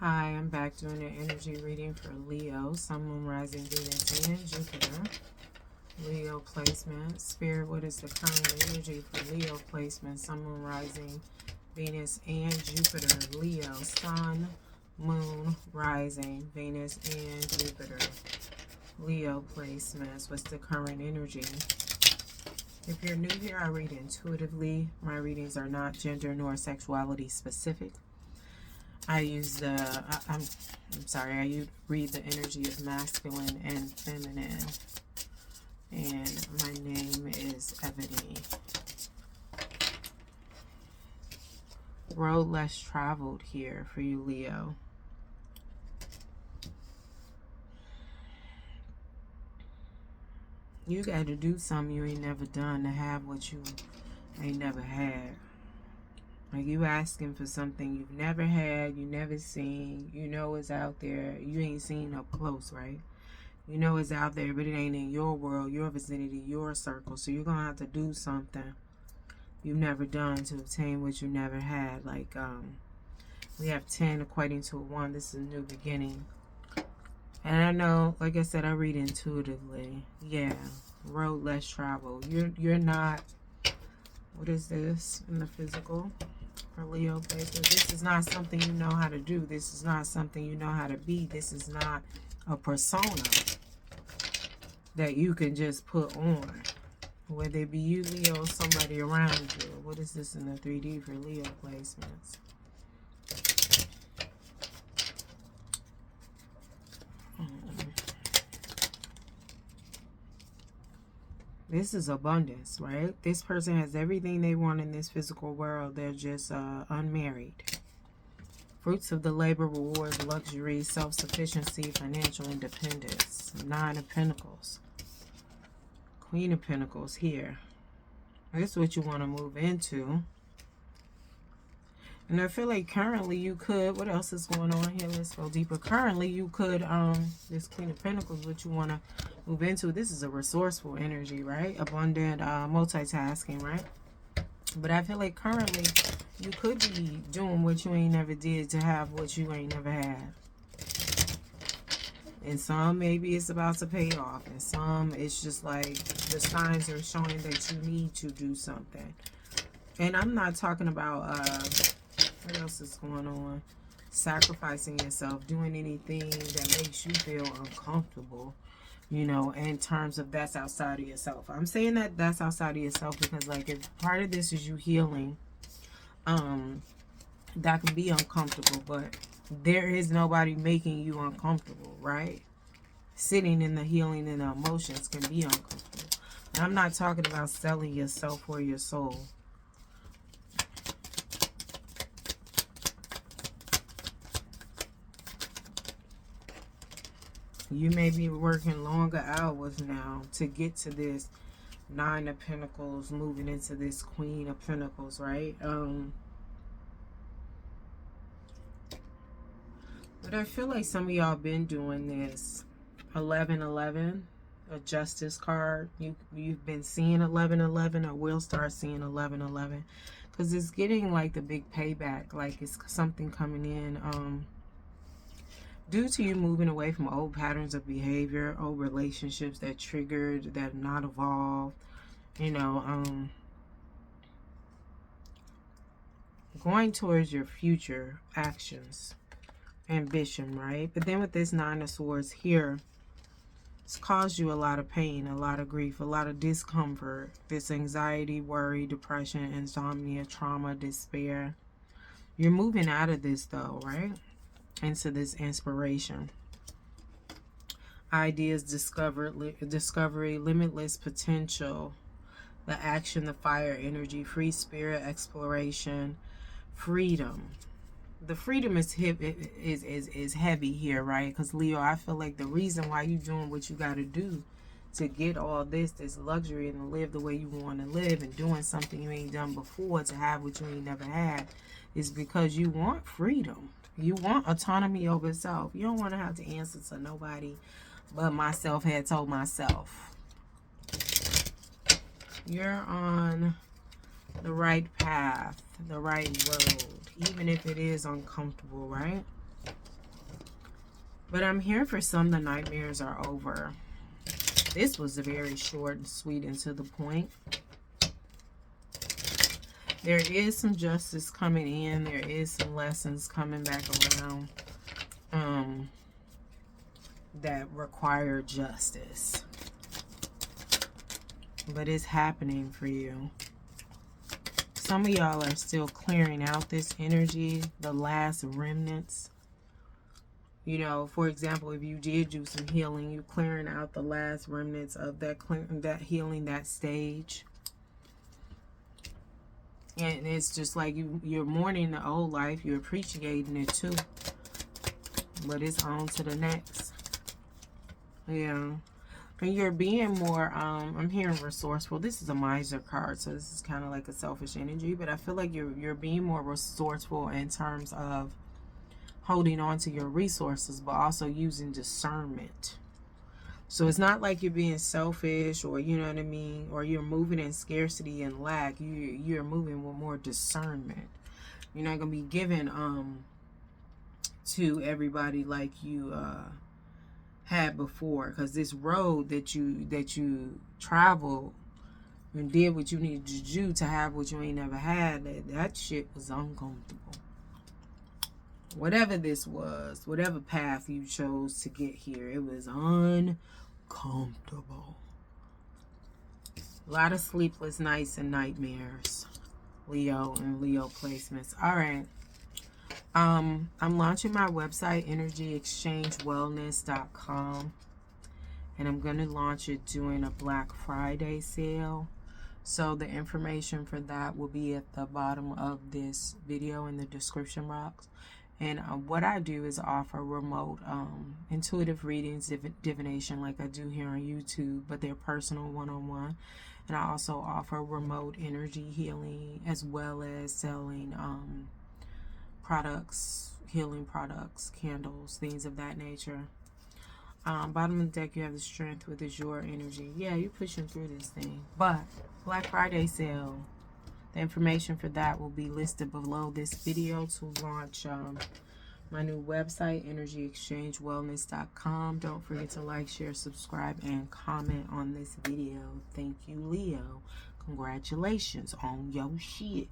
Hi, I'm back doing an energy reading for Leo, Sun, Moon, Rising, Venus, and Jupiter. Leo placement. Spirit, what is the current energy for Leo placement? Sun, Moon, Rising, Venus, and Jupiter. Leo, Sun, Moon, Rising, Venus, and Jupiter. Leo placements. What's the current energy? If you're new here, I read intuitively. My readings are not gender nor sexuality specific. I use I'm sorry, I read the energy of masculine and feminine. And my name is Ebony. Road less traveled here for you, Leo. You got to do something you ain't never done to have what you ain't never had. Like, you asking for something you've never had, you never seen, you know it's out there. You ain't seen up close, right? You know it's out there, but it ain't in your world, your vicinity, your circle. So you're going to have to do something you've never done to obtain what you never had. Like, we have 10 equating to 1. This is a new beginning. And I know, like I said, I read intuitively. Yeah, road less traveled. You're not, what is this in the physical? For Leo places, this is not something you know how to do. This is not something you know how to be. This is not a persona that you can just put on, whether it be you, Leo, or somebody around you. What is this in the 3D for Leo placements? This is abundance, right? This person has everything they want in this physical world. They're just unmarried. Fruits of the labor, rewards, luxury, self-sufficiency, financial independence. 9 of Pentacles. Queen of Pentacles here. This is what you want to move into. And I feel like currently you could, what else is going on here? Let's go deeper. Currently you could, this Queen of Pentacles, what you want to move into. This is a resourceful energy, right? Abundant, multitasking, right? But I feel like currently you could be doing what you ain't never did to have what you ain't never had. And some, maybe it's about to pay off. And some, it's just like the signs are showing that you need to do something. And I'm not talking about, what else is going on? Sacrificing yourself, doing anything that makes you feel uncomfortable, you know, in terms of that's outside of yourself. I'm saying that that's outside of yourself because, like, if part of this is you healing, that can be uncomfortable, but there is nobody making you uncomfortable, right? Sitting in the healing and the emotions can be uncomfortable. And I'm not talking about selling yourself or your soul. You may be working longer hours now to get to this 9 of Pentacles, moving into this Queen of Pentacles, right? But I feel like some of y'all been doing this 11-11, a justice card. You've been seeing 11-11, or will start seeing 11-11, because it's getting like the big payback, like it's something coming in. Due to you moving away from old patterns of behavior, old relationships that triggered, that not evolved, you know, going towards your future actions, ambition, right? But then with this 9 of Swords here, it's caused you a lot of pain, a lot of grief, a lot of discomfort, this anxiety, worry, depression, insomnia, trauma, despair. You're moving out of this though, right? Into this inspiration. Ideas, discovery, limitless potential, the action, the fire energy, free spirit, exploration, freedom. The freedom is heavy here, right? Because Leo, I feel like the reason why you doing what you got to do to get all this luxury and to live the way you want to live and doing something you ain't done before to have what you ain't never had is because you want freedom. You want autonomy over self. You don't want to have to answer to nobody but myself had told myself. You're on the right path, the right road, even if it is uncomfortable, right? But I'm here for some, the nightmares are over. This was very short and sweet and to the point. There is some justice coming in. There is some lessons coming back around that require justice. But it's happening for you. Some of y'all are still clearing out this energy, the last remnants. You know, for example, if you did do some healing, you're clearing out the last remnants of that healing, that stage. And it's just like you're mourning the old life, you're appreciating it too. But it's on to the next. Yeah. And you're being more, I'm hearing resourceful. This is a miser card, so this is kind of like a selfish energy. But I feel like you're being more resourceful in terms of holding on to your resources, but also using discernment. So it's not like you're being selfish, or you know what I mean, or you're moving in scarcity and lack. You're moving with more discernment. You're not gonna be giving to everybody like you had before, because this road that you traveled and did what you needed to do to have what you ain't never had, that shit was uncomfortable. Whatever this was, whatever path you chose to get here, it was uncomfortable. A lot of sleepless nights and nightmares. Leo and Leo placements. All right. I'm launching my website, energyexchangewellness.com. And I'm going to launch it during a Black Friday sale. So the information for that will be at the bottom of this video in the description box. And what I do is offer remote intuitive readings, divination, like I do here on YouTube, but they're personal, one-on-one. And I also offer remote energy healing, as well as selling products, healing products, candles, things of that nature. Bottom of the deck, you have the strength with your energy. Yeah, you're pushing through this thing. But Black Friday sale, the information for that will be listed below this video to launch my new website, energyexchangewellness.com. Don't forget to like, share, subscribe, and comment on this video. Thank you, Leo. Congratulations on your shit.